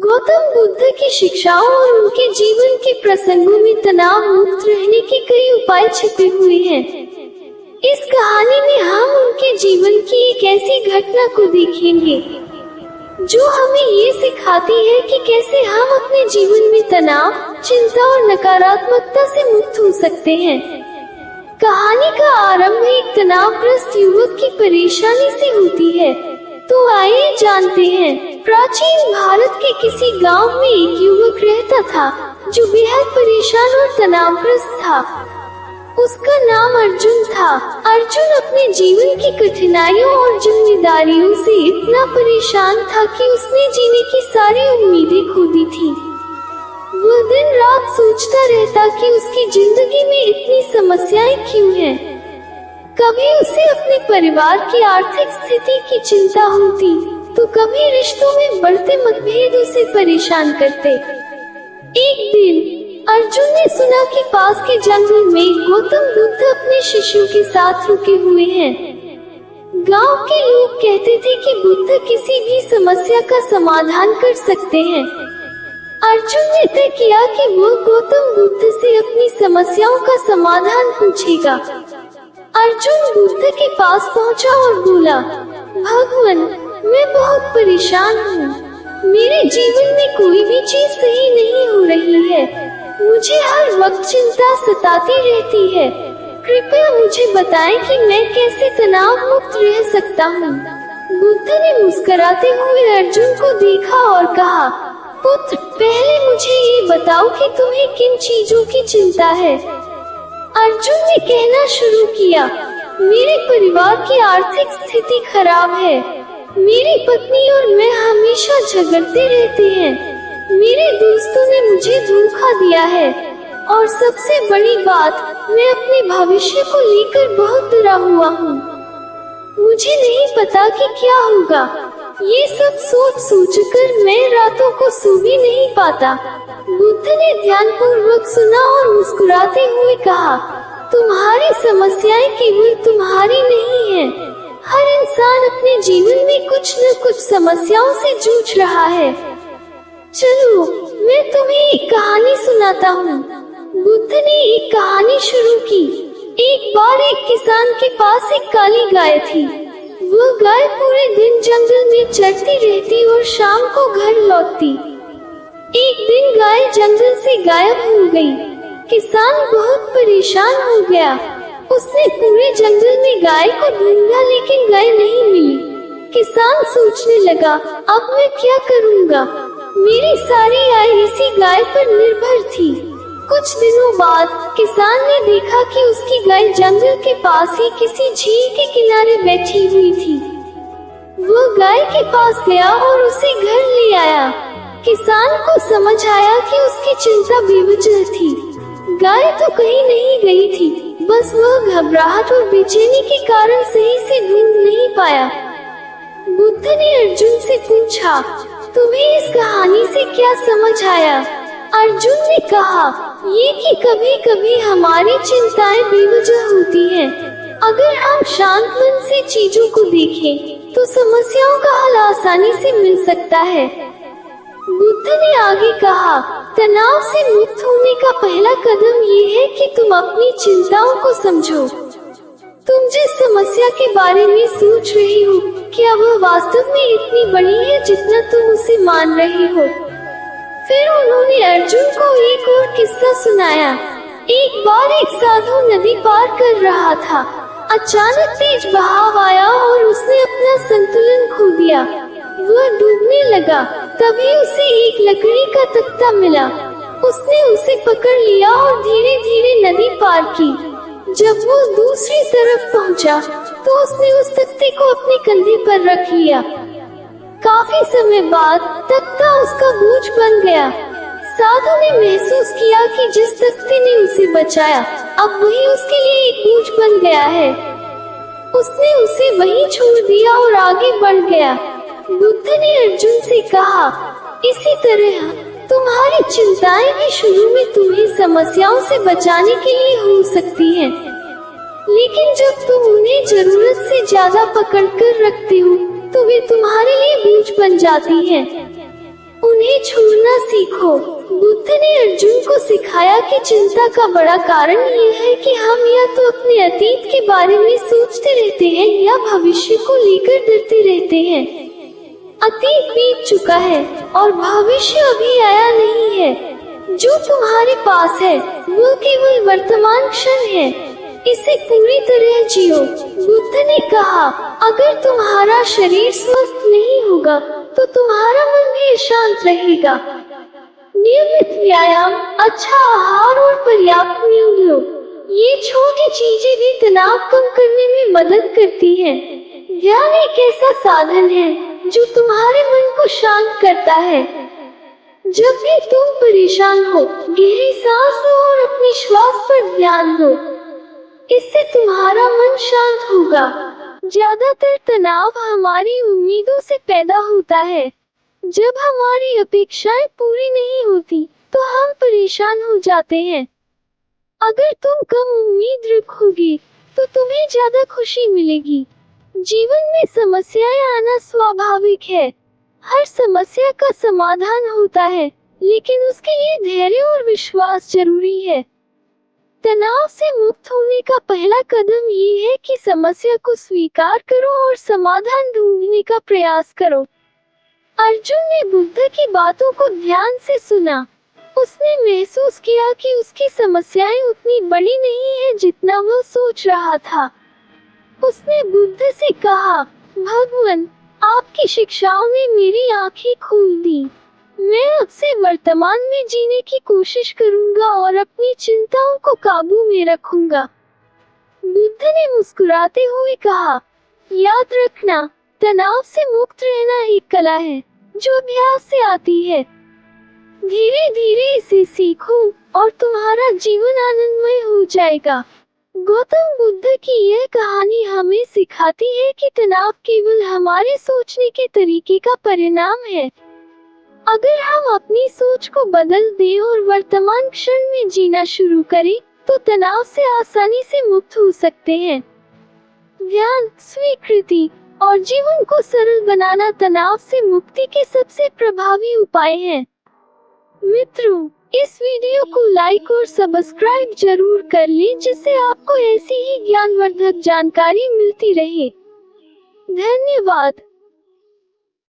गौतम बुद्ध की शिक्षाओं और उनके जीवन के प्रसंगों में तनाव मुक्त रहने के कई उपाय छिपे हुए हैं। इस कहानी में हम उनके जीवन की एक ऐसी घटना को देखेंगे जो हमें ये सिखाती है कि कैसे हम अपने जीवन में तनाव, चिंता और नकारात्मकता से मुक्त हो सकते हैं। कहानी का आरंभ एक तनावग्रस्त युवक की परेशानी से होती है। तो आइए जानते हैं। प्राचीन भारत के किसी गांव में एक युवक रहता था जो बेहद परेशान और तनावग्रस्त था। उसका नाम अर्जुन था। अर्जुन अपने जीवन की कठिनाइयों और जिम्मेदारियों से इतना परेशान था कि उसने जीने की सारी उम्मीदें खो दी थी। वह दिन रात सोचता रहता कि उसकी जिंदगी में इतनी समस्याएं क्यों हैं। कभी उसे अपने परिवार की आर्थिक स्थिति की चिंता होती, तो कभी रिश्तों में बढ़ते मतभेद उसे परेशान करते। एक दिन अर्जुन ने सुना कि पास के जंगल में गौतम बुद्ध अपने शिष्यों के साथ रुके हुए हैं। गांव के लोग कहते थे कि बुद्ध किसी भी समस्या का समाधान कर सकते हैं। अर्जुन ने तय किया कि वह गौतम बुद्ध से अपनी समस्याओं का समाधान पूछेगा। अर्जुन बुद्ध के पास पहुंचा और बोला, भगवान, मैं बहुत परेशान हूँ। मेरे जीवन में कोई भी चीज सही नहीं हो रही है। मुझे हर वक्त चिंता सताती रहती है। कृपया मुझे बताएं कि मैं कैसे तनाव मुक्त रह सकता हूँ। बुद्ध ने मुस्कुराते हुए अर्जुन को देखा और कहा, पुत्र, पहले मुझे ये बताओ कि तुम्हें किन चीजों की चिंता है। अर्जुन ने कहना शुरू किया, मेरे परिवार की आर्थिक स्थिति खराब है। मेरी पत्नी और मैं हमेशा झगड़ते रहते हैं। मेरे दोस्तों ने मुझे धोखा दिया है और सबसे बड़ी बात, मैं अपने भविष्य को लेकर बहुत डरा हुआ हूँ। मुझे नहीं पता कि क्या होगा। ये सब सोच कर मैं रातों को सो भी नहीं पाता। बुद्ध ने ध्यानपूर्वक सुना और मुस्कुराते हुए कहा, तुम्हारी समस्याएं केवल तुम्हारी नहीं है। हर इंसान अपने जीवन में कुछ न कुछ समस्याओं से जूझ रहा है। चलो, मैं तुम्हें एक कहानी सुनाता हूँ। बुद्ध ने एक कहानी शुरू की। एक बार एक किसान के पास एक काली गाय थी। वह गाय पूरे दिन जंगल में चरती रहती और शाम को घर लौटती। एक दिन गाय जंगल से गायब हो गई। किसान बहुत परेशान हो गया। उसने पूरे जंगल में गाय को ढूंढा, लेकिन गाय नहीं मिली। किसान सोचने लगा, अब मैं क्या करूँगा? मेरी सारी आय इसी गाय पर निर्भर थी। कुछ दिनों बाद किसान ने देखा कि उसकी गाय जंगल के पास ही किसी झील के किनारे बैठी हुई थी। वह गाय के पास गया और उसे घर ले आया। किसान को समझ आया कि उसकी चिंता बेवजह थी। गाय तो कहीं नहीं गई थी, बस वह घबराहट और बेचैनी के कारण सही से ढूंढ नहीं पाया। बुद्ध ने अर्जुन से पूछा, तुम्हें इस कहानी से क्या समझ आया? अर्जुन ने कहा, ये कि कभी कभी हमारी चिंताएं बेवजह होती हैं। अगर हम शांत मन से चीजों को देखें, तो समस्याओं का हल आसानी से मिल सकता है। बुद्ध ने आगे कहा, तनाव से मुक्त होने का पहला कदम ये है कि तुम अपनी चिंताओं को समझो। तुम जिस समस्या के बारे में सोच रही हो, क्या वह वास्तव में इतनी बड़ी है जितना तुम उसे मान रही हो? फिर उन्होंने अर्जुन को एक और किस्सा सुनाया। एक बार एक साधु नदी पार कर रहा था। अचानक तेज बहाव आया और उसने अपना संतुलन खो दिया। वह डूबने लगा। तभी उसे एक लकड़ी का तख्ता मिला। उसने उसे पकड़ लिया और धीरे धीरे नदी पार की। जब वो दूसरी तरफ पहुंचा, तो उसने उस तख्ते को अपने कंधे पर रख लिया। काफी समय बाद तख्ता उसका बोझ बन गया। साधु ने महसूस किया कि जिस तख्ते ने उसे बचाया, अब वही उसके लिए एक बोझ बन गया है। उसने उसे वहीं छोड़ दिया और आगे बढ़ गया। बुद्ध ने अर्जुन से कहा, इसी तरह तुम्हारी चिंताएं भी शुरू में तुम्हें समस्याओं से बचाने के लिए हो सकती हैं, लेकिन जब तुम उन्हें जरूरत से ज्यादा पकड़ कर रखते हो, तो वे तुम्हारे लिए बोझ बन जाती हैं। उन्हें छोड़ना सीखो। बुद्ध ने अर्जुन को सिखाया कि चिंता का बड़ा कारण यह है कि हम या तो अपने अतीत के बारे में सोचते रहते हैं या भविष्य को लेकर डरते रहते हैं। अतीत बीत चुका है और भविष्य अभी आया नहीं है। जो तुम्हारे पास है वो केवल वर्तमान क्षण है, इसे पूरी तरह जियो। बुद्ध ने कहा, अगर तुम्हारा शरीर स्वस्थ नहीं होगा तो तुम्हारा मन भी शांत रहेगा। नियमित व्यायाम, अच्छा आहार और पर्याप्त नींद लो। ये छोटी चीजें भी तनाव कम करने में मदद करती हैं। ध्यान एक ऐसा साधन है जो तुम्हारे मन को शांत करता है। जब भी तुम परेशान हो, गहरी सांस लो और अपनी श्वास पर ध्यान दो। इससे तुम्हारा मन शांत होगा। ज्यादातर तनाव हमारी उम्मीदों से पैदा होता है। जब हमारी अपेक्षाएं पूरी नहीं होती तो हम परेशान हो जाते हैं। अगर तुम कम उम्मीद रखोगे तो तुम्हें ज्यादा खुशी मिलेगी। जीवन में समस्याएं आना स्वाभाविक है। हर समस्या का समाधान होता है, लेकिन उसके लिए धैर्य और विश्वास जरूरी है। तनाव से मुक्त होने का पहला कदम ये है कि समस्या को स्वीकार करो और समाधान ढूंढने का प्रयास करो। अर्जुन ने बुद्ध की बातों को ध्यान से सुना। उसने महसूस किया कि उसकी समस्याएं उतनी बड़ी नहीं है जितना वो सोच रहा था। उसने बुद्ध से कहा, भगवान, आपकी शिक्षाओं ने मेरी आंखें खोल दी। मैं अब से वर्तमान में जीने की कोशिश करूंगा और अपनी चिंताओं को काबू में रखूंगा। बुद्ध ने मुस्कुराते हुए कहा, याद रखना, तनाव से मुक्त रहना एक कला है जो अभ्यास से आती है। धीरे धीरे इसे सीखो और तुम्हारा जीवन आनंदमय हो जाएगा। गौतम बुद्ध की यह कहानी हमें सिखाती है कि तनाव केवल हमारे सोचने के तरीके का परिणाम है। अगर हम अपनी सोच को बदल दें और वर्तमान क्षण में जीना शुरू करें, तो तनाव से आसानी से मुक्त हो सकते हैं। ध्यान, स्वीकृति और जीवन को सरल बनाना तनाव से मुक्ति के सबसे प्रभावी उपाय हैं। मित्रों, इस वीडियो को लाइक और सब्सक्राइब जरूर कर लें, जिससे आपको ऐसी ही ज्ञानवर्धक जानकारी मिलती रहे। धन्यवाद।